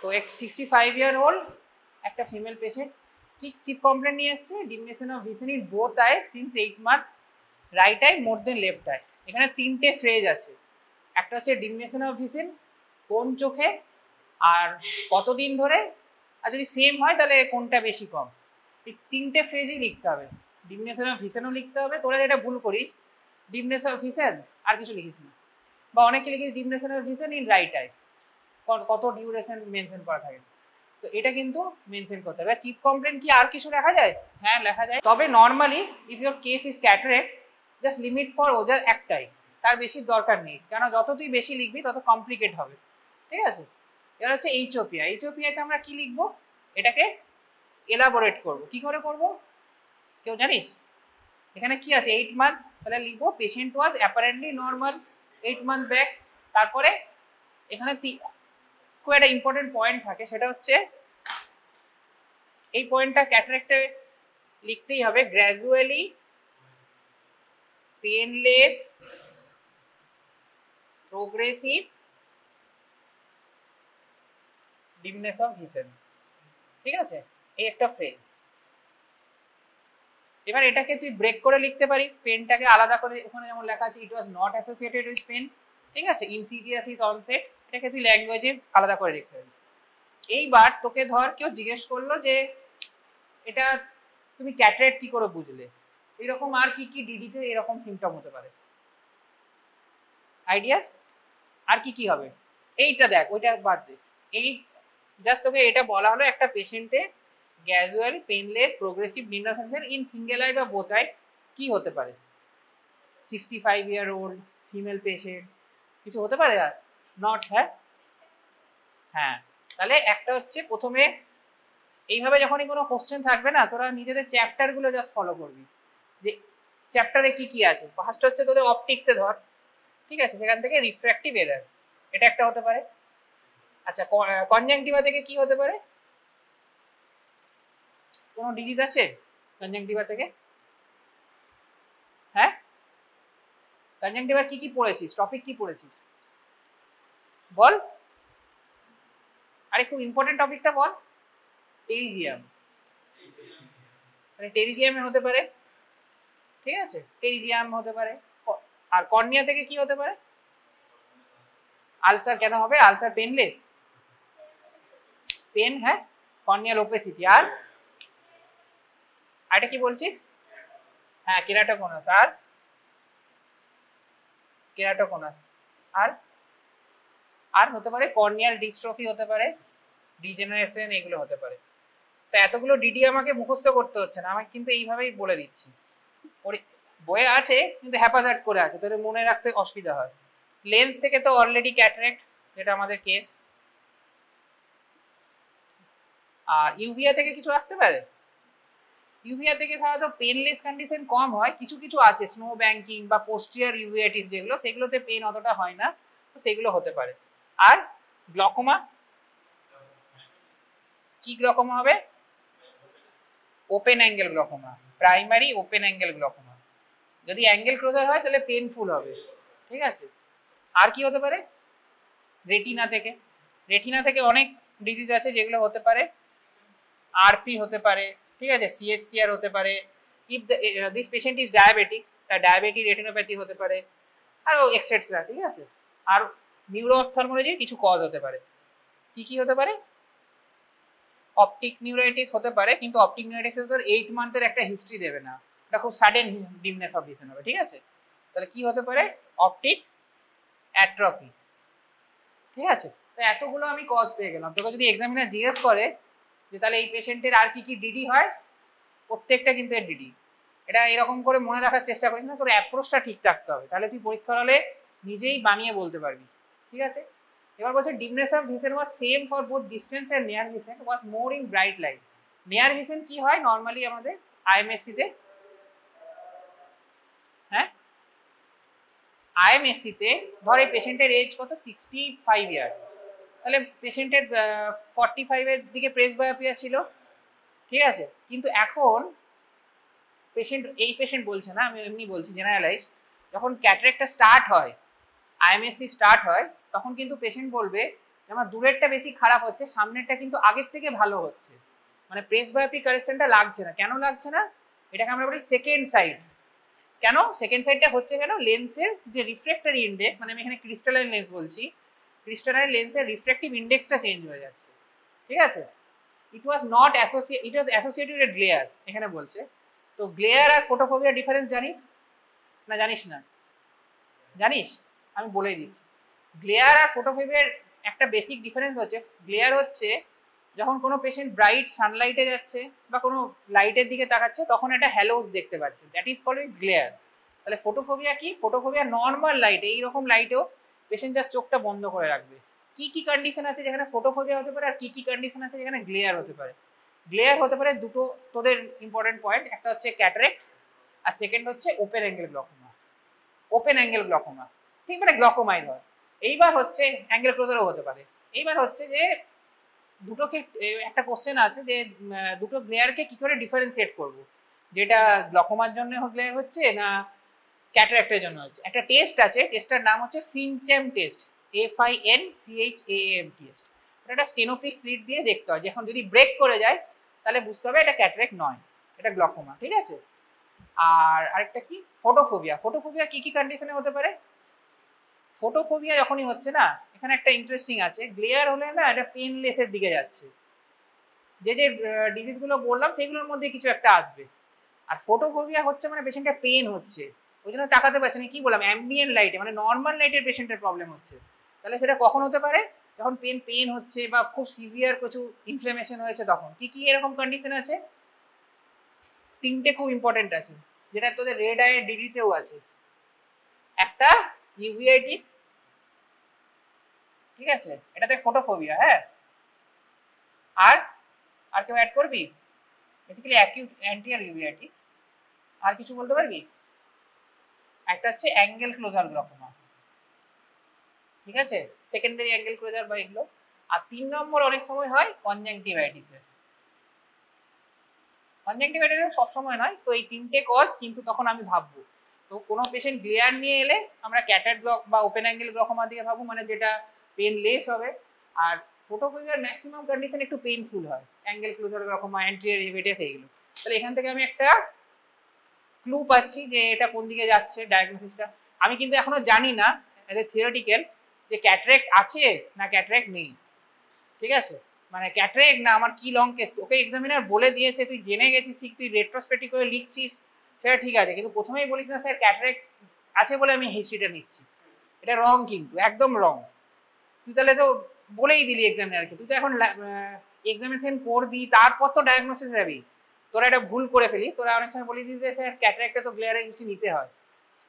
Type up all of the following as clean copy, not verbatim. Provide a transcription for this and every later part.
তো এক 65-year-old একটা ফিমেল পেশেন্ট কি চিপ কমপ্লেন নিয়ে এসছে, diminution of vision in both eye since 8 months, right eye more than left eye. এখানে তিনটে ফ্রেজ আছে, একটা হচ্ছে ডিমিনেশন অফ ভিশন কোন চোখে আর কতদিন ধরে, আর যদি সেম হয় তাহলে কোনটা বেশি কম। এই তিনটে ফ্রেজই লিখতে হবে, ডিমিনেশন অফ ভিশনও লিখতে হবে। তোরা যেটা ভুল করিস ডিমিনেশন অফ ভিশন আর কিছু লিখিস না, বা অনেকে লিখিস diminution of vision in right eye, কত ডিউরেশন মেনশন করা থাকে, তো এটা কিন্তু মেনশন করতে হবে। চিপ কমপ্লেন কি আর কিছু লেখা যায়? হ্যাঁ লেখা যায়, তবে normally if your case is cataract just limit for ওজার একটাই, তার বেশি দরকার নেই, কেন যত তুই বেশি লিখবি তত কমপ্লিকেট হবে, ঠিক আছে। এবার হচ্ছে এইচওপিআই। এইচওপিআইতে আমরা কি লিখবো, এটাকে এলাবোরেট করব। কি করে করব কেউ জানিস? এখানে কি আছে 8 months, তাহলে লিখবো পেশেন্ট ওয়াজ অ্যাপারেন্টলি নর্মাল 8 months ব্যাক। তারপরে এখানে খুব একটা ইম্পর্টেন্ট পয়েন্ট থাকে, সেটা হচ্ছে এই পয়েন্টটা ক্যাটারেক্টে লিখতেই হবে, gradually painless progressive dimness of vision, ঠিক আছে, এই একটা ফ্রেজ। এবার এটাকে তুই ব্রেক করে লিখতে পারিস, পেনটাকে আলাদা করে, ওখানে যেমন লেখা আছে it was not associated with pain, ঠিক আছে, ইনসিডিয়াস ইজ অনসেট, এটাকে তুই ল্যাঙ্গুয়েজে আলাদা করে লিখতে পারিস। এইবার তোকে ধর কেউ জিজ্ঞেস করলো যে এটা তুমি ক্যাটারেক্ট কি করে বুঝলে, এরকম আর কি কি ডিডিতে এরকম সিমটম হতে পারে, আইডিয়া আর কি কি হবে? এইটা দেখ, ওইটা বাদ দে, এই জাস্ট তোকে এটা বলা হলো একটা পেশেন্টে gradual painless progressive dimness of vision in single eye বা বোথ আই কি হতে পারে। 65-year-old ফিমেল পেশেন্ট, কিছু হতে পারে আর নট? হ্যাঁ তাহলে একটা হচ্ছে প্রথমে এইভাবে যখনই কোনো কোশ্চেন থাকবে না, তোরা নিজেদের চ্যাপ্টারগুলো জাস্ট ফলো করবি যে চ্যাপ্টারে কি কি আছে। ফার্স্ট হচ্ছে তোদের অপটিক্সে ধর, ঠিক আছে, সেখান থেকে রিফ্র্যাক্টিভ এরার, এটা একটা হতে পারে। আচ্ছা কনজাংটিভা থেকে কি হতে পারে? কোনো ডিজিজ আছে কনজাংটিভা থেকে? হ্যাঁ কনজাংটিভার কি কি পড়েছিস, টপিক কি পড়েছিস বল, আরে খুব ইম্পর্টেন্ট টপিকটা বল। টেরিজিয়াম, মানে টেরিজিয়ামে হতে পারে, ঠিক আছে, টেরিজিয়াম হতে পারে। আর কর্নিয়া থেকে কি হতে পারে? আলসার। কেন হবে আলসার? পেনলেস পেন, হ্যাঁ, কর্নিয়াল ওপেসিটি। আর এটা কি বলছিস? হ্যাঁ কেরাটোকোনাস। আর কেরাটোকোনাস আর আর হতে পারে কর্নিয়াল ডিস্ট্রফি হতে পারে, ডিজেনারেশন, এগুলো হতে পারে। তো এতগুলো ডিডি আমাকে মুখস্থ করতে হচ্ছে না, আমাকে কিন্তু এইভাবেই বলে দিচ্ছি, বইয়ে আছে কিন্তু হ্যাপাজার্ড করে আছে, তোদের মনে রাখতে অসুবিধা হয়। লেন্স থেকে তো অলরেডি ক্যাটারেক্ট, যেটা আমাদের কেস। আর ইউভিয়া থেকে কিছু আসতে পারে? ইউভিয়া থেকে সাধারণত পেনলেস কন্ডিশন কম হয়, কিছু কিছু আছে স্নো ব্যাংকিং বা পোস্টিয়ার ইউভিয়াইটিস যেগুলো, সেগুলোতে পেন অতটা হয় না, তো সেগুলো হতে পারে। আর গ্লকোমা, কি গ্লকোমা হবে? Open angle glaucoma, primary open angle glaucoma. যদি অ্যাঙ্গেল ক্লোজার হয় তাহলে পেনফুল হবে, ঠিক আছে। আর কি হতে পারে? রেটিনা থেকে, রেটিনা থেকে অনেক ডিজিজ আছে যেগুলো হতে পারে, আরপি হতে পারে, ঠিক আছে, সিএসসিআর হতে পারে। If this patient is diabetic, তার ডায়াবেটিক রেটিনোপ্যাথি হতে পারে, আর এক্সেট্রা, ঠিক আছে। আর নিউরো অপথলমোলজির কিছু কজ হতে পারে। কি কি হতে পারে? অপটিক নিউরাইটিস হতে পারে, কিন্তু অপটিক নিউরাইটিসের তোর 8 মান্থের একটা হিস্ট্রি দেবে না, এটা খুব সাডেন ডিমনেস অফ ভিশন হবে, ঠিক আছে। তাহলে কি হতে পারে? অপটিক অ্যাট্রফি, ঠিক আছে। তো এতগুলো আমি কজ পেয়ে গেলাম। তোকে যদি এক্সামিনার জিজ্ঞেস করে যে তাহলে এই পেশেন্টের আর কি কি ডিডি হয়, প্রত্যেকটা কিন্তু এর ডিডি, এটা এরকম করে মনে রাখার চেষ্টা করিস না, তোর অ্যাপ্রোচটা ঠিক রাখতে হবে, তাহলে তুই পরীক্ষার হলে নিজেই বানিয়ে বলতে পারবি, ঠিক আছে। এবার বলছে dimness of vision was same for both distance and near vision, was more in bright light. Near vision কি হয় নর্মালি আমাদের আইএমএসসি তে? হ্যাঁ আইএমএসসি তে ধর এই পেশেন্টের এজ কত, 65 ইয়ার, তাহলে পেশেন্টের 45 এর দিকে প্রেস বায়োপিয়া ছিল, ঠিক আছে। কিন্তু এখন পেশেন্ট, এই পেশেন্ট বলছে না, আমি এমনি বলছি জেনারেলাইজ, যখন ক্যাটারেক্টটা স্টার্ট হয়, আইএমএসসি স্টার্ট হয়, তখন কিন্তু পেশেন্ট বলবে আমার দূরেরটা বেশি খারাপ হচ্ছে, সামনেরটা কিন্তু আগের থেকে ভালো হচ্ছে, মানে প্রেসবায়োপি কারেকশনটা লাগছে না। কেন লাগছে না? এটাকে আমরা বলি সেকেন্ড সাইড। কেন সেকেন্ড সাইডটা হচ্ছে? কেন লেন্সের যে রিফ্র্যাক্টরি ইন্ডেক্স, মানে আমি এখানে ক্রিস্টালাইন লেন্স বলছি, ক্রিস্টালাইন লেন্সের রিফ্র্যাক্টিভ ইন্ডেক্সটা চেঞ্জ হয়ে যাচ্ছে, ঠিক আছে? It was associated with glare এখানে বলছে। তো গ্লেয়ার আর ফটোফোবিয়া ডিফারেন্স জানিস না? জানিস না? জানিস? আমি বলে দিচ্ছি। গ্লেয়ার আর ফটোফোবিয়ার একটা বেসিক ডিফারেন্স হচ্ছে, গ্লেয়ার হচ্ছে যখন কোনো পেশেন্ট ব্রাইট সানলাইটে যাচ্ছে বা কোনো লাইটের দিকে তাকাচ্ছে তখন একটা হ্যালোজ দেখতে পাচ্ছে, দ্যাট ইজ কল্ড গ্লেয়ার। তাহলে ফটোফোবিয়া কি? ফটোফোবিয়া নর্মাল লাইটে, এইরকম লাইটেও পেশেন্ট জাস্ট চোখটা বন্ধ করে রাখবে। কি কি কন্ডিশন আছে যেখানে ফটোফোবিয়া হতে পারে আর কি কি কন্ডিশন আছে যেখানে গ্লেয়ার হতে পারে? গ্লেয়ার হতে পারে দুটো, তোদের ইম্পর্টেন্ট পয়েন্ট, একটা হচ্ছে ক্যাটারেক্ট আর সেকেন্ড হচ্ছে open angle glaucoma. Open angle glaucoma, ঠিক, মানে গ্লকোমাই ধর। এইবার হচ্ছে অ্যাঙ্গেল ক্লোজারও হতে পারে। এইবার হচ্ছে যে দুটোকে, একটা কোশ্চেন আছে যে দুটো গ্লেয়ারকে কি করে ডিফারেন্সিয়েট করব, যেটা গ্লকোমার জন্য গ্লেয়ার হচ্ছে না ক্যাটারাক্টের জন্য হচ্ছে। একটা টেস্ট আছে, টেস্টটার নাম হচ্ছে ফিনচ্যাম টেস্ট, FINCHAAM টেস্ট। এটা স্টেনোপিক স্লিট দিয়ে দেখতে হয়, যখন যদি ব্রেক করে যায় তাহলে বুঝতে হবে এটা ক্যাটারাক্ট নয়, এটা গ্লকোমা, ঠিক আছে? আর আরেকটা কি? ফটোফোবিয়া। ফটোফোবিয়া কি কি কন্ডিশনে হতে পারে? ফটোফোবিয়া যখনই হচ্ছে না, এখানে একটা ইন্টারেস্টিং আছে, গ্লেয়ার হলে না এটা পেনলেসের দিকে যাচ্ছে, যে যে ডিজিজগুলো বললাম সেগুলোর মধ্যে কিছু একটা আসবে। আর ফটোফোবিয়া হচ্ছে মানে পেশেন্টের পেন হচ্ছে, ওই জন্য তাকাতে পারছে না। কি বললাম? অ্যাম্বিয়েন্ট লাইটে, মানে নর্মাল লাইটের পেশেন্টের প্রবলেম হচ্ছে। তাহলে সেটা কখন হতে পারে? যখন পেন হচ্ছে বা খুব সিভিয়ার কিছু ইনফ্লামেশন হয়েছে তখন। কি কি এরকম কন্ডিশন আছে? তিনটে খুব ইম্পর্টেন্ট আছে, যেটা তোদের রেড আইয়ের ডিগ্রিতেও আছে। একটা ইউভিআইটিস, ঠিক আছে, এটাতে ফটোফোবিয়া, হ্যাঁ। আর আর কেউ অ্যাড করবি? Basically acute anterior uveitis. আর কিছু বলতে পারবি? একটা হচ্ছে অ্যাঙ্গেল ক্লোজার গ্লকোমা, ঠিক আছে, সেকেন্ডারি অ্যাঙ্গেল ক্লোজার বা এগুলো। আর 3 নম্বর অনেক সময় হয় কনজাংটিভাইটিসে। কনজাংটিভাইটিস সব সময় নয়, তো এই তিনটে কজ কিন্তু তখন আমি ভাববো। তো কোনো পেশেন্ট গ্লেয়ার নিয়ে এলে আমরা ক্যাটার ব্লক বা ওপেন অ্যাঙ্গেল গ্লকোমা দিয়ে ভাববো, মানে যেটা পেনলেস হবে। আর ফটোফোবিয়ার ম্যাক্সিমাম কন্ডিশন একটু পেইনফুল হয়, angle closure glaucoma, anterior uveitis এইগুলো। তাহলে এখান থেকে আমি একটা ক্লু পাচ্ছি যে এটা কোন দিকে যাচ্ছে ডায়াগনোসিসটা। আমি কিন্তু এখনো জানি না অ্যাজ এ থিওরিটিক্যাল যে ক্যাটারেক্ট আছে না ক্যাটারেক্ট নেই, ঠিক আছে? মানে ক্যাটারেক্ট না আমার কি লং কেস, ওকে এক্সামিনার বলে দিয়েছে, তুই জেনে গেছিস, ঠিক, তুই রেট্রোস্পেক্টিভ করে লিখছিস, সেটা ঠিক আছে, কিন্তু প্রথমেই বলিস না স্যার ক্যাটারেক্ট আছে বলে আমি হিস্ট্রিটা নিচ্ছি। এটা রং, কিন্তু একদম রং। তুই তাহলে তো বলেই দিলি এক্সামিনারকে, তুই তো এখন এক্সামিনেশন করবি, তারপর তো ডায়াগনোসিস যাবি। তোরা এটা ভুল করে ফেলিস, তোরা অনেক সময় বলি যে স্যার ক্যাটারেক্টে তো গ্লেয়ারের হিস্ট্রি নিতে হয়,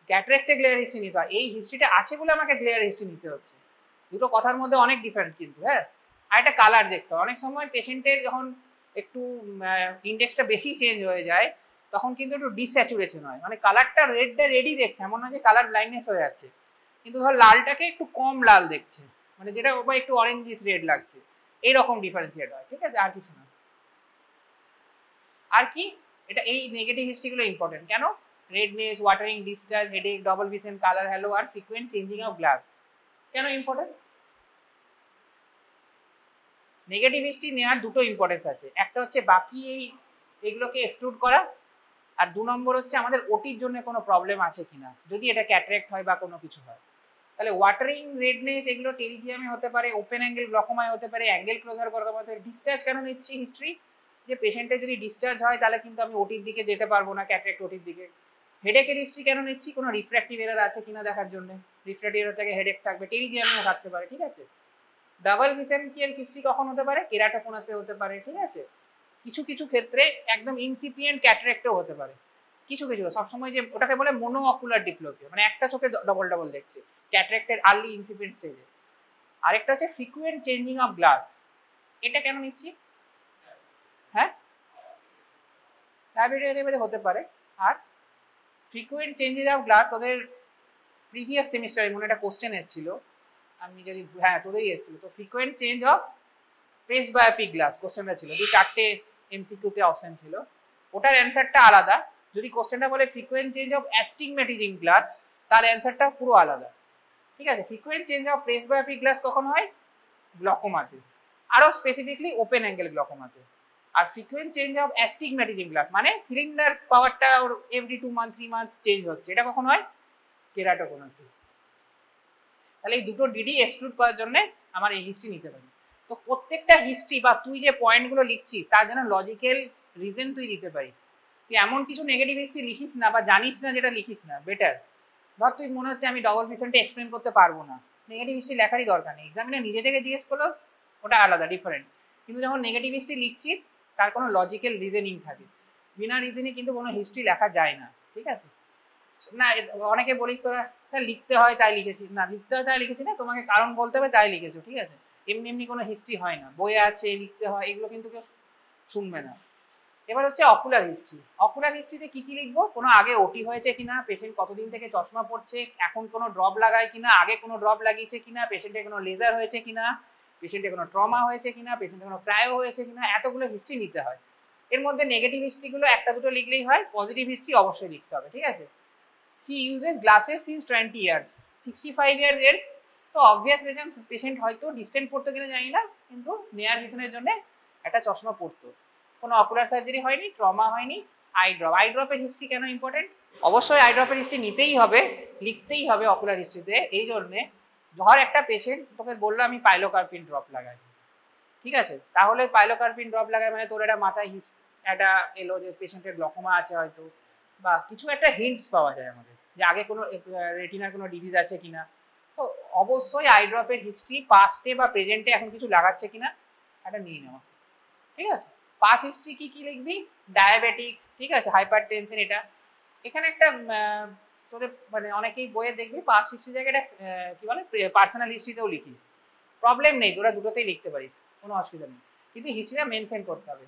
ক্যাটারেক্টে গ্লেয়ার হিস্ট্রি নিতে হয়, এই হিস্ট্রিটা আছে বলে আমাকে গ্লেয়ার হিস্ট্রি নিতে হচ্ছে। দুটো কথার মধ্যে অনেক ডিফারেন্ট কিন্তু, হ্যাঁ। আর একটা কালার দেখতে হয়, অনেক সময় পেশেন্টের যখন একটু ইন্ডেক্সটা বেশি চেঞ্জ হয়ে যায় তখন কিন্তু একটু ডিস্যাচুরেশন হয়, মানে কালারটা রেডই দেখছে, এমন না যে কালার ব্লাইন্ডনেস হয়ে যাচ্ছে, কিন্তু ধর লালটাকে একটু কম লাল দেখছে, মানে যেটা ওপর একটু অরেঞ্জিস রেড লাগছে, এইরকম ডিফারেন্সিয়েট হয়, ঠিক আছে? আর কিছু না। আর কি? এটা এই নেগেটিভ হিস্ট্রিগুলো ইম্পর্টেন্ট। কেন? Redness, watering discharge, headache, double vision, colour halo আর ফ্রিকোয়েন্ট চেঞ্জিং অফ গ্লাস। কেন ইম্পর্টেন্ট? নেগেটিভ হিস্ট্রি নেওয়ার দুটো ইম্পর্টেন্স আছে, একটা হচ্ছে বাকি এইগুলোকে এক্সক্লুড করা, আর 2 নম্বর হচ্ছে আমাদের ওটির জন্য কোনো প্রবলেম আছে কিনা, যদি এটা ক্যাটারেক্ট হয় বা কোনো কিছু হয়। তাহলে ওয়াটারিং, রেডনেস এগুলো টেরিজিয়ামে হতে পারে, ওপেন অ্যাঙ্গেল গ্লকোমায় হতে পারে, অ্যাঙ্গেল ক্লোজার গ্লকোমা হতে পারে। ডিসচার্জ কেন নিচ্ছি হিস্ট্রি? যে পেশেন্টের যদি ডিসচার্জ হয় তাহলে কিন্তু আমি ওটির দিকে যেতে পারবো না, ক্যাটারেক্ট ওটির দিকে। হেডেকের হিস্ট্রি কেন নিচ্ছি? কোনো রিফ্র্যাক্টিভ এরার আছে কিনা দেখার জন্য, রিফ্র্যাক্টিভ এরার থেকে হেডেক থাকবে, টেরিজিয়ামেও থাকতে পারে, ঠিক আছে? ডাবল ভিশন কি এর হিস্ট্রি কখন হতে পারে? কেরাটোকোনাসে হতে পারে, ঠিক আছে? কিছু কিছু ক্ষেত্রে একদম ইনসিপিয়েন্ট ক্যাটারেক্টেও হতে পারে, কিছু কিছু, সবসময় যে ওটাকে বলে মোনো অকুলার ডিপ্লোপিয়া, মানে একটা চোখে ডবল ডবল দেখছে, ক্যাটারেক্টের আর্লি ইনসিপিয়েন্ট স্টেজে। আরেকটা হচ্ছে ফ্রিকুয়েন্ট চেঞ্জিং অফ গ্লাস। এটা কেন নিচ্ছি? হ্যাঁ, ডায়াবেটিস হতে পারে। আর ফ্রিকুয়েন্ট চেঞ্জেস অফ গ্লাস, তোদের প্রিভিয়াস সেমিস্টারে মনে একটা কোশ্চেন এসেছিল, আমি যদি, হ্যাঁ তোদেরই এসেছিল, তো frequent change of presbyopic glass কোশ্চেনটা ছিল, যে 4টে এমসিকিউতে অপশন ছিল, ওটার অ্যান্সারটা আলাদা। যদি কোশ্চেনটা বলে frequent change of astigmatism glass, তার অ্যান্সারটা পুরো আলাদা, ঠিক আছে? Frequent change of presbyopic glass কখন হয়? গ্লকোমাতে, আরো স্পেসিফিকলি ওপেন অ্যাঙ্গেল গ্লকোমাতে। আর frequent change of astigmatism glass মানে সিলিন্ডার পাওয়ারটা or every 2 month 3 month change হচ্ছে, এটা কখন হয়? কেরাটোকোনাসে। তাহলে এই দুটো ডিডি এক্সক্লুড করার জন্য আমার এই হিস্ট্রি নিতে পারি। তো প্রত্যেকটা হিস্ট্রি বা তুই যে পয়েন্টগুলো লিখছিস তার জন্য লজিক্যাল রিজন তুই দিতে পারিস। তুই এমন কিছু নেগেটিভ হিস্ট্রি লিখিস না বা জানিস না যেটা লিখিস না, বেটার। ধর তুই মনে হচ্ছে আমি ডবল ভিশনটা এক্সপ্লেন করতে পারবো না, নেগেটিভ হিস্ট্রি লেখারই দরকার নেই, এক্সামিনার নিজে থেকে জিজ্ঞেস করলো ওটা আলাদা ডিফারেন্ট। কিন্তু যখন নেগেটিভ হিস্ট্রি লিখছিস তার কোনো লজিক্যাল রিজনিং থাকে, বিনা রিজনে কিন্তু কোনো হিস্ট্রি লেখা যায় না, ঠিক আছে? না অনেকে বলিস তোরা স্যার লিখতে হয় তাই লিখেছি, না লিখতে হয় তাই লিখেছি না, তোমাকে কারণ বলতে হবে তাই লিখেছো, ঠিক আছে? এমনি এমনি কোনো হিস্ট্রি হয় না, বইয়ে আছে লিখতে হয়, এগুলো কিন্তু কেউ শুনবে না। এবার হচ্ছে অকুলার হিস্ট্রি। অকুলার হিস্ট্রিতে কি কি লিখবো? কোনো আগে ওটি হয়েছে কিনা, পেশেন্ট কতদিন থেকে চশমা পড়ছে, এখন কোনো ড্রপ লাগায় কিনা, আগে কোনো ড্রপ লাগিয়েছে কিনা, পেশেন্টের কোনো লেজার হয়েছে কিনা, পেশেন্টের কোনো ট্রমা হয়েছে কিনা, পেশেন্টের কোনো ক্রায়ো হয়েছে কিনা, এতগুলো হিস্ট্রি নিতে হয়। এর মধ্যে নেগেটিভ হিস্ট্রিগুলো একটা দুটো লিখলেই হয়, পজিটিভ হিস্ট্রি অবশ্যই লিখতে হবে, ঠিক আছে? She uses glasses since 20 years, 65 years. তো অবভিয়াস রিজন পেশেন্ট হয়তো ডিস্টেন্ট পড়তো কিনা জানি না, কিন্তু নিয়ার ভিশনের জন্য একটা চশমা পড়তো, কোনো অকুলার সার্জারি হয়নি, ট্রমা হয়নি। আই ড্রপ, আই ড্রপের হিস্ট্রি কেন ইম্পর্টেন্ট? অবশ্যই আই ড্রপের হিস্ট্রি নিতেই হবে, লিখতেই হবে অকুলার হিস্ট্রিতে। এই জন্যে ধর একটা পেশেন্ট তোকে বললো আমি পাইলোকার্পিন ড্রপ লাগাই, ঠিক আছে? তাহলে পাইলোকার্পিন ড্রপ লাগায় মানে তোর একটা মাথায় একটা এলো যে পেশেন্টের গ্লকোমা আছে হয়তো, বা কিছু একটা হিন্টস পাওয়া যায় আমাদের যে আগে কোনো রেটিনার কোনো ডিজিজ আছে কিনা। তো অবশ্যই আই ড্রপের হিস্ট্রি পাস্টে বা প্রেজেন্টে এখন কিছু লাগাচ্ছে কিনা এটা নিয়ে নেওয়া, ঠিক আছে? পাস হিস্ট্রি কি কি লিখবি? ডায়াবেটিক, ঠিক আছে, হাইপার টেনশন। এটা এখানে একটা তোদের মানে অনেকেই বইয়ে দেখবি পাস হিস্ট্রি জায়গাটা কি বলে পার্সোনাল হিস্ট্রিতেও লিখিস, প্রবলেম নেই, তোরা দুটোতেই লিখতে পারিস, কোনো অসুবিধা নেই, কিন্তু হিস্ট্রিটা মেনশন করতে হবে।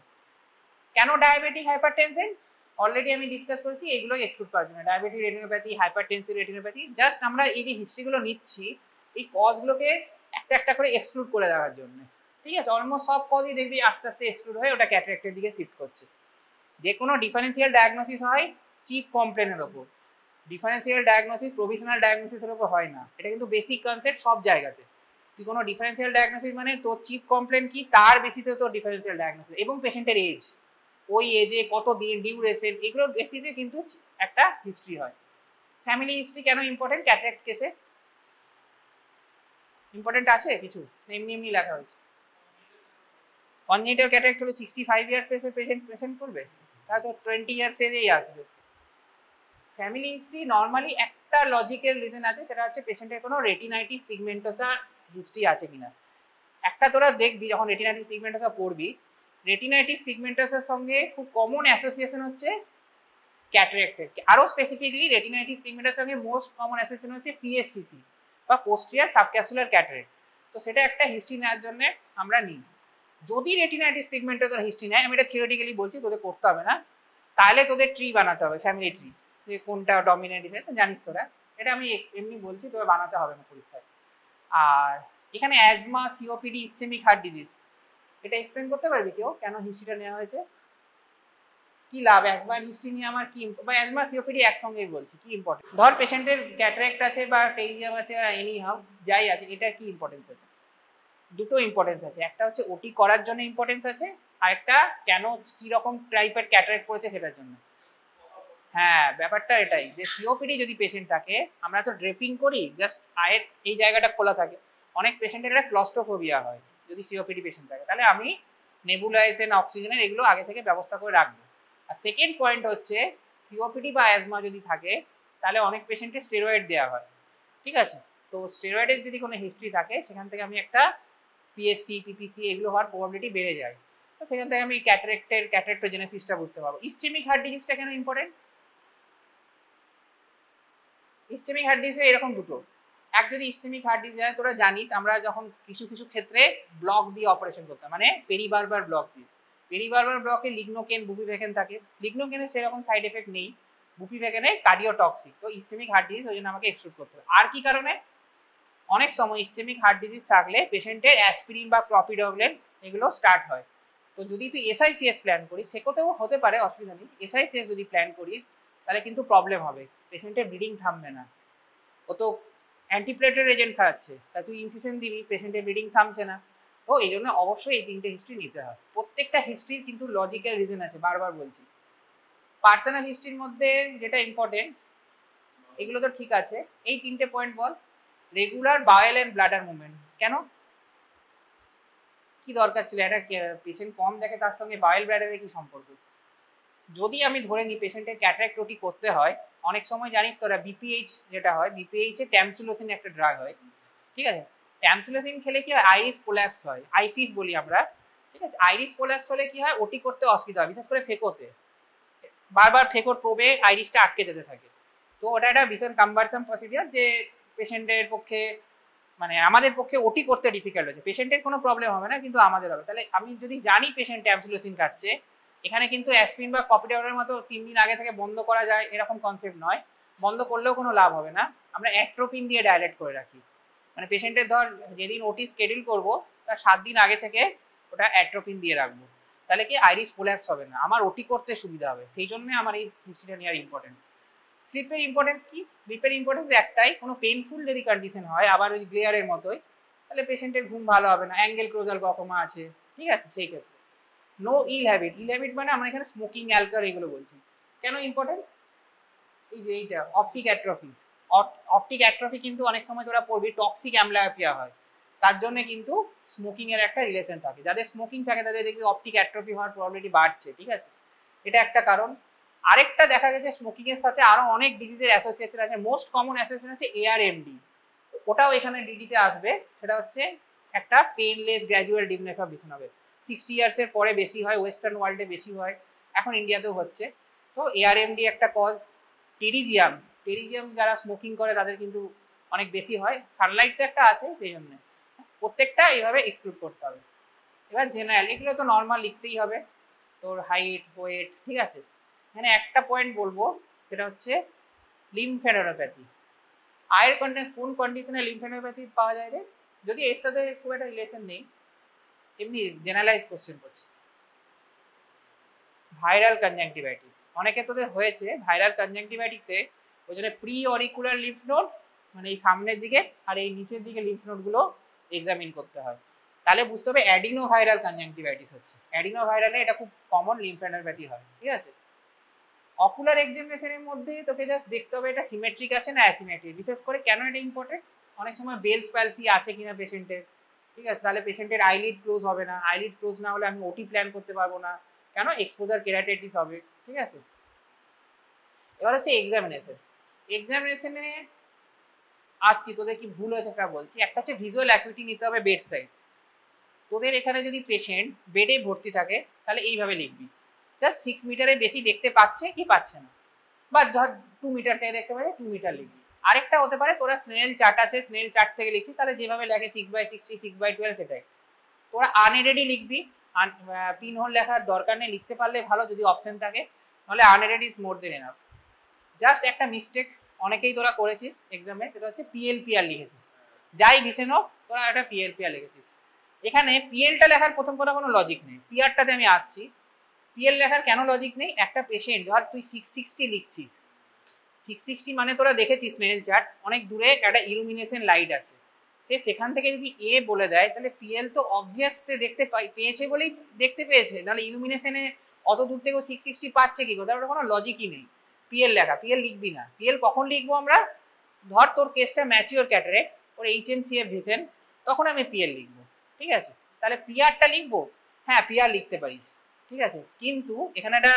কেন ডায়াবেটিক, হাইপার টেনশন? অলরেডি আমি ডিসকাস করেছি, এগুলো এক্সক্লুড করার জন্য। Diabetic retinopathy, hyper tensive retinopathy, just আমরা এই যে হিস্ট্রিগুলো নিচ্ছি এই কজগুলোকে একটা একটা করে এক্সক্লুড করে দেওয়ার জন্য, ঠিক আছে? অলমোস্ট সব কজই দেখবি আস্তে আস্তে এক্সক্লুড হয়ে ওটা ক্যাটারাক্টের দিকে শিফট করছে। যে কোনো ডিফারেন্সিয়াল ডায়াগনোসিস হয় চিপ কমপ্লেনের ওপর, ডিফারেন্সিয়াল ডায়াগনোসিস প্রভিশনাল ডায়াগনোসিসের ওপর হয় না, এটা কিন্তু বেসিক কনসেপ্ট সব জায়গাতে। তুই কোনো ডিফারেন্সিয়াল ডায়াগনোসিস মানে তোর চিপ কমপ্লেন কি তার বেসিসে তোর ডিফারেন্সিয়াল ডায়াগনোসিস, এবং পেশেন্টের এজ, ওই এজে কত দিন ডিউরেশন, এগুলোর বেসিসে কিন্তু একটা হিস্ট্রি হয়। ফ্যামিলি হিস্ট্রি কেন ইম্পর্টেন্ট ক্যাটারাক্ট কেসে? ইম্পর্টেন্ট আছে কিছু? এমনি এমনি লেখা হয়েছে। কনজেনিটাল ক্যাটারাক্ট হলে 65 ইয়ার্স এসে পেশেন্ট করবে, তাহলে তো 20 ইয়ার্স এজেই আসবে। ফ্যামিলি হিস্ট্রি নর্মালি একটা লজিক্যাল রিজন আছে, সেটা হচ্ছে পেশেন্টের কোনো রেটিনাইটিস পিগমেন্টোসা হিস্ট্রি আছে কিনা। একটা তোরা দেখবি যখন রেটিনাইটিস পিগমেন্টোসা পড়বি, রেটিনাইটিস পিগমেন্টোসার সঙ্গে খুব কমন অ্যাসোসিয়েশন হচ্ছে ক্যাটারাক্টের, আরও স্পেসিফিকলি রেটিনাইটিস পিগমেন্টের সঙ্গে মোস্ট কমন অ্যাসোসিয়েশন হচ্ছে পিএসসিসি বা পোস্টিরিয়ার সাবক্যাপসুলার ক্যাটারাক্ট। তো সেটা একটা হিস্ট্রি নেওয়ার জন্য আমরা নিই। যদি রেটিনাইটিস পিগমেন্টের তোর হিস্ট্রি নেয়, আমি এটা থিওরিটিক্যালি বলছি, তোদের করতে হবে না, তাহলে তোদের ট্রি বানাতে হবে, ফ্যামিলি ট্রি, যে কোনটা ডমিনেন্ট হিসেবে জানিস তোরা, এটা আমি এমনি বলছি, তোরা বানাতে হবে না পরীক্ষায়। আর এখানে asthma, COPD, ischaemic heart disease, এটা এক্সপ্লেন করতে পারবি কেউ কেন হিস্ট্রিটা নেওয়া হয়েছে? কি লাভ অ্যাজমার হিস্ট্রি নিয়ে আমার কি, বা অ্যাজমা সিওপিডি একসঙ্গেই বলছি, কি ইম্পর্টেন্ট? ধর পেশেন্টের ক্যাটারাক্ট আছে বা টেইজিয়াম আছে বা এনি হাউ যাই আছে, এটার কি ইম্পর্টেন্স আছে? দুটো ইম্পর্টেন্স আছে, একটা হচ্ছে ওটি করার জন্য ইম্পর্টেন্স আছে, আর একটা কেন কি রকম টাইপের ক্যাটারাক্ট পড়েছে সেটার জন্য। হ্যাঁ, ব্যাপারটা এটাই যে সিওপিডি যদি পেশেন্ট থাকে, আমরা তো ড্রেপিং করি, জাস্ট আয়ের এই জায়গাটা খোলা থাকে, অনেক পেশেন্টের একটা ক্লস্ট্রোফোবিয়া হয় যদি সিওপিডি পেশেন্ট থাকে, তাহলে আমি নেবুলাইজেশন, অক্সিজেনের এগুলো আগে থেকে ব্যবস্থা করে রাখবো। আর সেকেন্ড পয়েন্ট হচ্ছে সিওপিডি বা অ্যাজমা যদি থাকে তাহলে অনেক পেশেন্টের স্টেরয়েড দেওয়া হয়, ঠিক আছে? তো স্টেরয়েডের যদি কোনো হিস্ট্রি থাকে সেখান থেকে আমি একটা পিএসসি, পিপিসি এগুলো হওয়ার প্রবাবিলিটি বেড়ে যায়, তো সেখান থেকে আমি ক্যাটারাক্টোজেনেসিসটা বুঝতে পারবো। ইসচেমিক হার্ট ডিজিজটা কেন ইম্পর্টেন্ট? ইসচেমিক হার্ট ডিজিজে এরকম দুটো, এক যদি ইসচেমিক হার্ট ডিজিজ হয়, তোরা জানিস আমরা যখন কিছু কিছু ক্ষেত্রে ব্লক দিয়ে অপারেশন করতাম, মানে পেরিবারবার ব্লক দিয়ে, পেরিবারবার ব্লকে লিগনোকেন, বুপিভেকেন থাকে, লিগনোকেনের সেরকম সাইড এফেক্ট নেই, বুপিভেকেনে কার্ডিওটক্সিক, তো ইসচেমিক হার্ট ডিজিজ ওই জন্য আমাকে এক্সক্লুড করতে হবে। আর কি কারণে? অনেক সময় ইসচেমিক হার্ট ডিজিজ থাকলে পেশেন্টের অ্যাসপিরিন বা ক্লপিডোগ্রেন এগুলো স্টার্ট হয়, তো যদি তুই এসআইসিএস প্ল্যান করিস, সেটাতেও হতে পারে, অসুবিধা নেই, এসআইসিএস যদি প্ল্যান করিস তাহলে কিন্তু প্রবলেম হবে, পেশেন্টের ব্লিডিং থামবে না, ও তো অ্যান্টিপ্লেটের এজেন্ট খাওয়াচ্ছে, তা তুই ইনসিশন দিবি, পেশেন্টের ব্লিডিং থামছে না, তো এই জন্য অবশ্যই এই 3টে হিস্ট্রি নিতে হয়। প্রত্যেকটা হিস্ট্রির কিন্তু লজিক্যাল রিজন আছে, বারবার বলছি। পার্সোনাল হিস্ট্রির মধ্যে যেটা ইম্পর্টেন্ট, এগুলো তো ঠিক আছে, এই 3টে point ball. Regular bowel and bladder movement, কেন কি দরকার ছিল? একটা পেশেন্ট কম দেখে তার সঙ্গে বাওয়েল ব্লাডারের কি সম্পর্ক? যদি আমি ধরে নিই পেশেন্টের ক্যাটারাক্ট ওটি করতে হয়, অনেক সময় জানিস তোরা বিপিএইচ যেটা হয়, বিপিএইচ এ ট্যামসিলোসিন একটা ড্রাগ হয়, ঠিক আছে? ট্যামসিলোসিন খেলে কি হয়? আইরিস কোল্যাপস হয়, আইফিস বলি আমরা, ঠিক আছে? আইরিস কোল্যাপস হলে কি হয়? ওটি করতে অসুবিধা হয়, বিশেষ করে ফেকোতে বারবার ফেকোর প্রোবে আইরিসটা আটকে যেতে থাকে। তো ওটা একটা ভীষণ কাম্বারসাম প্রসিডিওর, যে পেশেন্টের পক্ষে মানে আমাদের পক্ষে ওটি করতে ডিফিকাল্ট হচ্ছে। পেশেন্টের কোনো প্রবলেম হবে না, কিন্তু আমাদের হবে। তাহলে আমি যদি জানি পেশেন্ট ট্যামসিলোসিন খাচ্ছে, এখানে কিন্তু অ্যাসপিরিন বা কপিডাউরের মতো 3 দিন আগে থেকে বন্ধ করা যায় এরকম কনসেপ্ট নয়। বন্ধ করলেও কোনো লাভ হবে না, আমরা অ্যাট্রোপিন দিয়ে ডাইলেট করে রাখি। মানে পেশেন্টের ধর যেদিন ওটি স্কেডিউল করব তার 7 দিন আগে থেকে ওটা অ্যাট্রোপিন দিয়ে রাখবো, তাহলে কি আইরিস কোল্যাপস হবে না, আমার ওটি করতে সুবিধা হবে। সেই জন্য আমার এই হিস্ট্রিটা নেওয়ার ইম্পর্টেন্স। স্লিপের ইম্পর্টেন্স কি? স্লিপের ইম্পর্টেন্স একটাই, কোনো পেইনফুল যদি কন্ডিশন হয় আবার ওই গ্লেয়ারের মতোই, তাহলে পেশেন্টের ঘুম ভালো হবে না। অ্যাঙ্গেল ক্লোজাল গ্লকোমা আছে, ঠিক আছে? সেই ক্ষেত্রে নো ইল হ্যাবিট। ইল হ্যাবিট মানে আমরা এখানে স্মোকিং, অ্যালকোহল এগুলো বলছি। কেন ইম্পর্টেন্স? এই যে এইটা অপটিক অ্যাট্রফি। অপটিক অ্যাট্রফি কিন্তু অনেক সময় তোরা পড়বি টক্সিক অ্যামব্লায়োপিয়া হয়, তার জন্য কিন্তু স্মোকিং এর একটা রিলেশন থাকে। যাদের স্মোকিং থাকে তাদের দেখবি অপটিক অ্যাট্রফি হওয়ার প্রবাবিলিটি বাড়ছে, ঠিক আছে? এটা একটা কারণ। আরেকটা দেখা গেছে স্মোকিং এর সাথে আরো অনেক ডিজিজের অ্যাসোসিয়েশন আছে। মোস্ট কমন অ্যাসোসিয়েশন হচ্ছে এআরএমডি, ওটাও এখানে ডিডিতে আসবে। সেটা হচ্ছে একটা পেইনলেস গ্র্যাজুয়াল ডিমনেস অফ ডিসনোভে। 60 ইয়ার্সের পরে বেশি হয়, ওয়েস্টার্ন ওয়ার্ল্ডে বেশি হয়, এখন ইন্ডিয়াতেও হচ্ছে। তো এআরএমডি একটা কজ। টেরিজিয়াম, টেরিজিয়াম যারা স্মোকিং করে তাদের কিন্তু অনেক বেশি হয়। সানলাইট তো একটা আছে, সেই জন্য প্রত্যেকটা এইভাবে এক্সক্লুড করতে হবে। এবার জেনারেল, এগুলো তো নর্মাল লিখতেই হবে, তোর হাইট, ওয়েট, ঠিক আছে? এখানে একটা পয়েন্ট বলবো, সেটা হচ্ছে লিম্ফ্যানোপ্যাথি। আয়ের কোন কন্ডিশনে লিম্ফ্যানোপ্যাথি পাওয়া যায় রে? যদি এর সাথে খুব একটা রিলেশন নেই, এমনি জেনারেলাইজ কোশ্চেন করছি। ভাইরাল কনজাংটিভাইটিস, অনেকে তোদের হয়েছে ভাইরাল কনজাংটিভাইটিসে, ওই জন্য প্রি অরিকুলার লিম্ফ নোড, মানে এই সামনের দিকে আর এই নিচের দিকে লিম্ফ নোডগুলো এক্সামিন করতে হয়। তাহলে বুঝতে হবে অ্যাডিনো ভাইরাল কনজাংটিভাইটিস হচ্ছে। অ্যাডিনো ভাইরালে এটা খুব কমন লিম্ফ্যানোপ্যাথি হয়, ঠিক আছে? অকুলার এক্সামিনেশনের মধ্যে তোকে জাস্ট দেখতে হবে এটা সিমেট্রিক আছে না অ্যাসিমেট্রিক। বিশেষ করে কেন এটা ইম্পর্টেন্ট, অনেক সময় বেলস প্যালসি আছে কিনা পেশেন্টের, ঠিক আছে? তাহলে পেশেন্টের আইলিড ক্লোজ হবে না, আইলিড ক্লোজ না হলে আমি ওটি প্ল্যান করতে পারবো না, কেন? এক্সপোজার কেরাটাইটিস হবে, ঠিক আছে? এবার হচ্ছে এক্সামিনেশন। এক্সামিনেশনে আসছি, তোদের কি ভুল হয়েছে সেটা বলছি। একটা হচ্ছে ভিজুয়াল অ্যাকুইটি নিতে হবে বেড সাইড। তোদের এখানে যদি পেশেন্ট বেডে ভর্তি থাকে তাহলে এইভাবে লিখবি, জাস্ট 6 মিটারের বেশি দেখতে পাচ্ছে কি পাচ্ছে না, বা ধর 2 মিটার থেকে দেখতে পারে 2 মিটার লিখবি। আরেকটা হতে পারে তোরা স্নেল চার্ট আছে, স্নেল চার্ট থেকে লিখছিস, তাহলে যেভাবে লেখে 6/60, 6/12 সেটাই তোরা আনএডেডই লিখবি। পিন হোল লেখার দরকার নেই, লিখতে পারলে ভালো যদি অপশন থাকে, নাহলে unaided is more than enough. Just একটা মিস্টেক অনেকেই তোরা করেছিস এক্সামে, সেটা হচ্ছে পিএলপিআর লিখেছিস। যাই ভিসেন হোক, তোরা একটা পিএলপিআর লিখেছিস। এখানে পিএলটা লেখার প্রথম কথা কোনো লজিক নেই, পিআরটাতে আমি আসছি। পিএল লেখার কেন লজিক নেই? একটা পেশেন্ট ধর তুই 660 লিখছিস, 660 মানে তোরা দেখেছিস স্নেল চার্ট, অনেক দূরে একটা ইলুমিনেশন লাইট আছে, সে সেখান থেকে যদি এ বলে দেয় তাহলে পিএল তো অবভিয়াস সে দেখতে পেয়েছে বলেই দেখতে পেয়েছে, নাহলে ইলুমিনেশনে অত দূর থেকেও 660 পাচ্ছে কি কথা? ওটা কোনো লজিকই নেই। পিএল লেখা, পিএল লিখবি না। পিএল কখন লিখবো আমরা? ধর তোর কেসটা ম্যাচিওর ক্যাটারেক্ট, ওর HMCF ভিশন, তখন আমি পিএল লিখবো, ঠিক আছে? তাহলে পিআরটা লিখবো, হ্যাঁ পিআর লিখতে পারিস, ঠিক আছে? কিন্তু এখানে একটা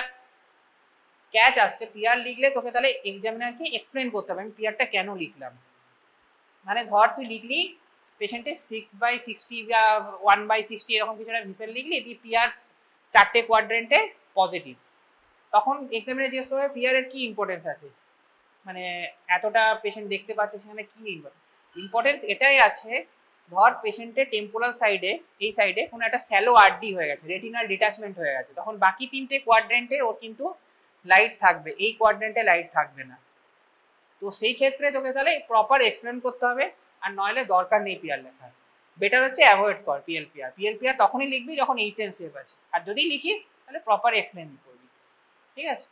ক্যাচ আসছে, পিআর লিখলে তোকে তাহলে এক্সামিনারকে এক্সপ্লেন করতে হবে আমি পিআরটা কেন লিখলাম। মানে ধর তুই লিখলি পেশেন্টের 6/60 বা 1/60 এরকম কিছু একটা ভিসেল লিখলি, তুই পিআর 4টে কোয়াড্রেন্টে পজিটিভ, তখন এক্সামিনার জিজ্ঞেস করবে পিআর এর কি ইম্পর্টেন্স আছে, মানে এতটা পেশেন্ট দেখতে পাচ্ছে সেখানে কি ইম্পর্টেন্স? এটাই আছে, ধর পেশেন্টের টেম্পোরাল সাইডে, এই সাইডে কোনো একটা স্যালো আরডি হয়ে গেছে, রেটিনাল ডিটাচমেন্ট হয়ে গেছে, তখন বাকি 3টে কোয়াড্রেন্টে ওর কিন্তু লাইট থাকবে, এই কোয়াড্রেন্টে লাইট থাকবে না। তো সেই ক্ষেত্রে তোকে তাহলে প্রপার এক্সপ্লেন করতে হবে, আর নইলে দরকার নেই পিআর লেখার। বেটার হচ্ছে অ্যাভয়েড কর পিএলপিআর। পিএলপিআর তখনই লিখবি যখন HMCF আছে, আর যদি লিখিস তাহলে প্রপার এক্সপ্লেন করবি, ঠিক আছে?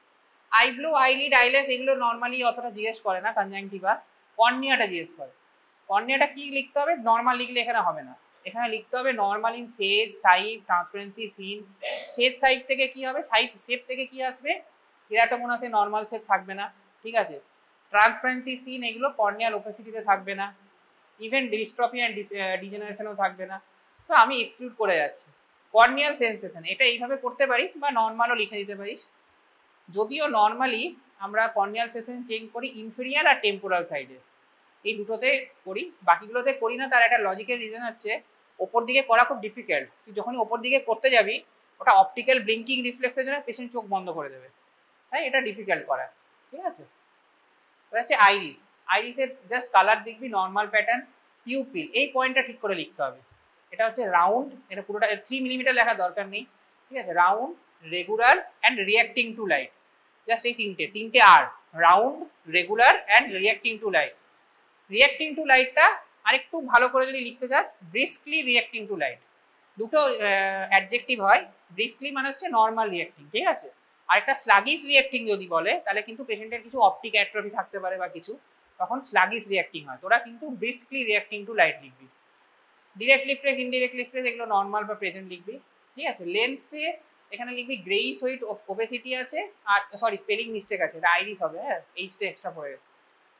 আইব্লো, আইলিড, আইলেস এগুলো নর্মালি অতটা জিজ্ঞেস করে না, কনজাংটিভা। কর্নিয়াটা জিজ্ঞেস করে। কর্নিয়াটা কি লিখতে হবে? নর্মাল লিখলে এখানে হবে না, এখানে লিখতে হবে নর্মাল ইন সেজ সাইড ট্রান্সপারেন্সি সিন। সেজ সাইড থেকে কি হবে, সাইড শেপ থেকে কি আসবে, কেরাটোকোনাসে নর্মাল শেপ থাকবে না, ঠিক আছে। ট্রান্সপারেন্সি সিন এগুলো কর্নিয়াল ওপেসিটিতে থাকবে না, ইভেন ডিস্ট্রফি অ্যান্ড ডিজেনারেশনও থাকবে না। তো আমি এক্সক্লুড করে যাচ্ছি। কর্নিয়াল সেন্সেশন এটা এইভাবে করতে পারিস বা নর্মালও লিখে দিতে পারিস। যদিও নর্মালি আমরা কর্নিয়াল সেন্সেশন চেক করি ইনফেরিয়ার আর টেম্পোরাল সাইডে, এই দুটোতে করি, বাকিগুলোতে করি না। তার একটা লজিক্যাল রিজন হচ্ছে ওপর দিকে করা খুব ডিফিকাল্ট। তুই যখনই ওপর দিকে করতে যাবি ওটা অপটিক্যাল ব্লিঙ্কিং রিফ্লেক্সের জন্য পেশেন্ট চোখ বন্ধ করে দেবে, তাই এটা ডিফিকাল্ট করা, ঠিক আছে। এটা হচ্ছে আইরিস। আইরিসের জাস্ট কালার দেখবি নর্মাল প্যাটার্ন। পিউপিল এই পয়েন্টটা ঠিক করে লিখতে হবে। এটা হচ্ছে রাউন্ড, এটা পুরোটা 3 মিলিমিটার লেখার দরকার নেই, ঠিক আছে। Round, regular and reacting to light, just এই তিনটে আর, round, regular and reacting to light. Reacting to লাইটটা আরেকটু ভালো করে যদি লিখতে চাস, ব্রিস্কলি রিয়াক্টিং টু লাইট। দুটো অ্যাডজেক্টিভ হয়, ব্রিস্কলি মানে হচ্ছে নর্মাল রিয়াক্টিং, ঠিক আছে। আর একটা স্লাগিস রিয়াক্টিং যদি বলে তাহলে কিন্তু পেশেন্টের কিছু অপটিক অ্যাট্রফি থাকতে পারে বা কিছু, তখন স্লাগিস রিয়াক্টিং হয়। তোরা কিন্তু ব্রিস্কলি রিয়াক্টিং টু লাইট লিখবি। ডিরেক্ট লিফ্রেজ, ইনডিরেক্ট লিফ্রেজ এগুলো নর্মাল বা প্রেজেন্ট লিখবি, ঠিক আছে। লেন্সে এখানে লিখবি গ্রেইস হোয়াইট ওপেসিটি আছে, আর সরি স্পেলিং মিস্টেক আছে, এটা আইরিস হবে, হ্যাঁ এইচটা এক্সট্রা পড়ে গেছে।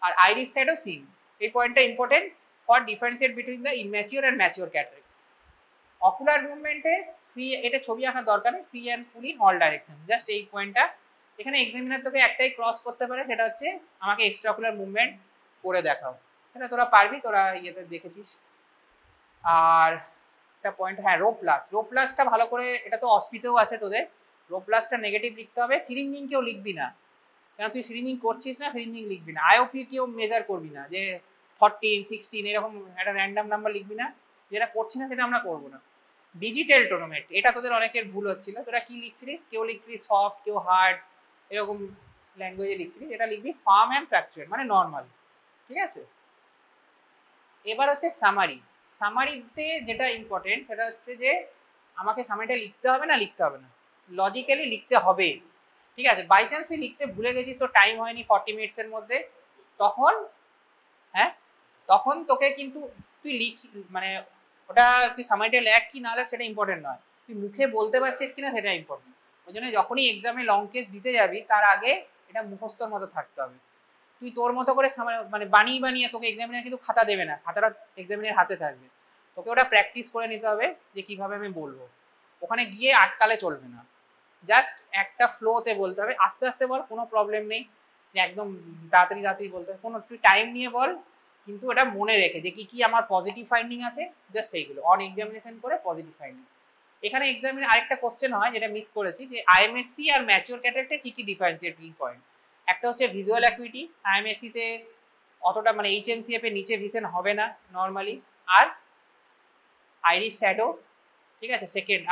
আর আইরিস সাইডও সিন, এই পয়েন্টটা important for differentiate between the immature and mature cataract. Ocular মুভমেন্টে ফ্রি, এটা ছবি আঁকার দরকার নেই, free and full in all direction, just এই পয়েন্টটা। এখানে এক্সামিনার তোকে একটাই ক্রস করতে পারে, সেটা হচ্ছে আমাকে এক্সট্রা অকুলার মুভমেন্ট করে দেখাও, সেটা তোরা পারবি, তোরা ইয়েতে দেখেছিস। আর একটা পয়েন্ট, হ্যাঁ রো প্লাস, রো প্লাসটা ভালো করে, এটা তো অস্পিতেও আছে তোদের, রো প্লাসটা নেগেটিভ লিখতে হবে। সিরিঞ্জিংকেও লিখবি না, কেন তুই সিরিঞ্জিং করছিস না, সিরিঞ্জিং লিখবি না। আইওপি কেও মেজার করবি না, যে 14, 16 এরকম একটা র্যান্ডাম নাম্বার লিখবি না, যেটা করছি না সেটা আমরা করবো না। ডিজিটাল টোনোমেট, এটা তোদের অনেকের ভুল হচ্ছিল, তোরা কি লিখছিলিস, কেউ লিখছিলিস সফট, কেউ হার্ড, এরকম ল্যাঙ্গুয়েজে লিখছিলিস, এটা লিখবি ফার্ম অ্যান্ড ফ্র্যাকচুয়ার মানে নর্মাল, ঠিক আছে। এবার হচ্ছে সামারি। সামারিতে যেটা ইম্পর্টেন্ট সেটা হচ্ছে যে আমাকে সামারিটা লিখতে হবে না, লিখতে হবে না, লজিক্যালি লিখতে হবে, ঠিক আছে। বাই চান্স তুই লিখতে ভুলে গেছিস, তো টাইম হয়নি 40 মিনিটসের মধ্যে, তখন হ্যাঁ তখন তোকে কিন্তু তুই লিখ, মানে ওটা তুই সামারিটা লেখ কি না লেখ সেটা ইম্পর্টেন্ট নয়, তুই মুখে বলতে পারছিস কিনা সেটা ইম্পর্টেন্ট। ওই জন্য যখনই এক্সামে লং কেস দিতে যাবি তার আগে এটা মুখস্থর মতো থাকতে হবে। তুই তোর মতো করে মানে বানিয়ে বানিয়ে, তোকে এক্সামিনার কিন্তু খাতা দেবে না, খাতাটা এক্সামিনার হাতে থাকবে, তোকে ওটা প্র্যাকটিস করে নিতে হবে যে কিভাবে আমি বলবো। ওখানে গিয়ে আটকালে চলবে না, জাস্ট একটা ফ্লোতে বলতে হবে, আস্তে আস্তে বল, কোনো প্রবলেম নেই যে একদম তাড়াতাড়ি তাড়াতাড়ি বলতে হবে, কোনো একটু টাইম নিয়ে বল, কিন্তু এটা মনে রেখে যে কি কি আমার পজিটিভ ফাইন্ডিং আছে, জাস্ট সেইগুলো অন এক্সামিনেশন করে পজিটিভ ফাইন্ডিং। এখানে এক্সামিনে আরেকটা কোশ্চেন হয় যেটা মিস করেছি, যে আইএমএসসি আর ম্যাচিওর ক্যাটারাক্টের কি কি ডিফারেন্সিয়েটিং পয়েন্ট। একটা হচ্ছে ভিজুয়াল অ্যাকুইটি, আইএমএসসিতে অতটা মানে এইচএমসিএফ এর নিচে ভিশন হবে না নর্মালি, আর আইরিস শ্যাডো, ঠিক আছে সেকেন্ড।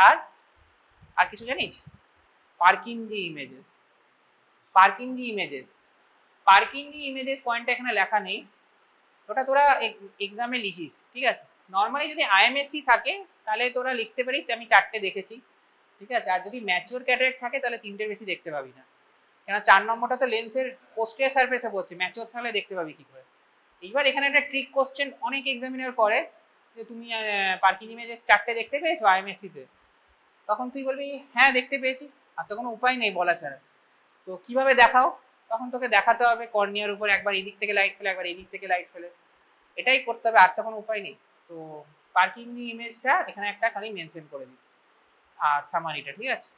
আর কিছু জানিস, Purkinje images, Purkinje images, Purkinje images পয়েন্টটা এখানে লেখা নেই, ওটা তোরা এক্সামে লিখিস, ঠিক আছে। নর্মালি যদি আইএমএসসি থাকে তাহলে তোরা লিখতে পারিস আমি 4টে দেখেছি, ঠিক আছে। আর যদি ম্যাচিওর ক্যাটারাক্ট থাকে তাহলে 3টের বেশি দেখতে পাবি না, কেন 4 নম্বরটা তো লেন্সের পোস্টেরিয়র সারফেসে পড়ছে, ম্যাচিওর থাকলে দেখতে পাবি কি করে। এইবার এখানে একটা ট্রিক কোশ্চেন অনেক এক্সামিনার করে, যে তুমি পার্কিং ইমেজেস 4টে দেখতে পেয়েছো আইএমএসসিতে, তখন তুই বলবি হ্যাঁ দেখতে পেয়েছি, আর তো কোনো উপায় নেই বলা ছাড়া। তো কিভাবে দেখাও, তখন তোকে দেখাতে হবে কর্নিয়ার উপর একবার এই দিক থেকে লাইট ফেলে, একবার এই দিক থেকে লাইট ফেলে, এটাই করতে হবে, আর তো কোনো উপায় নেই। তো পার্কিং ইমেজটা এখানে একটা খালি মেনশন করে দিস, আর সামারিটা, ঠিক আছে।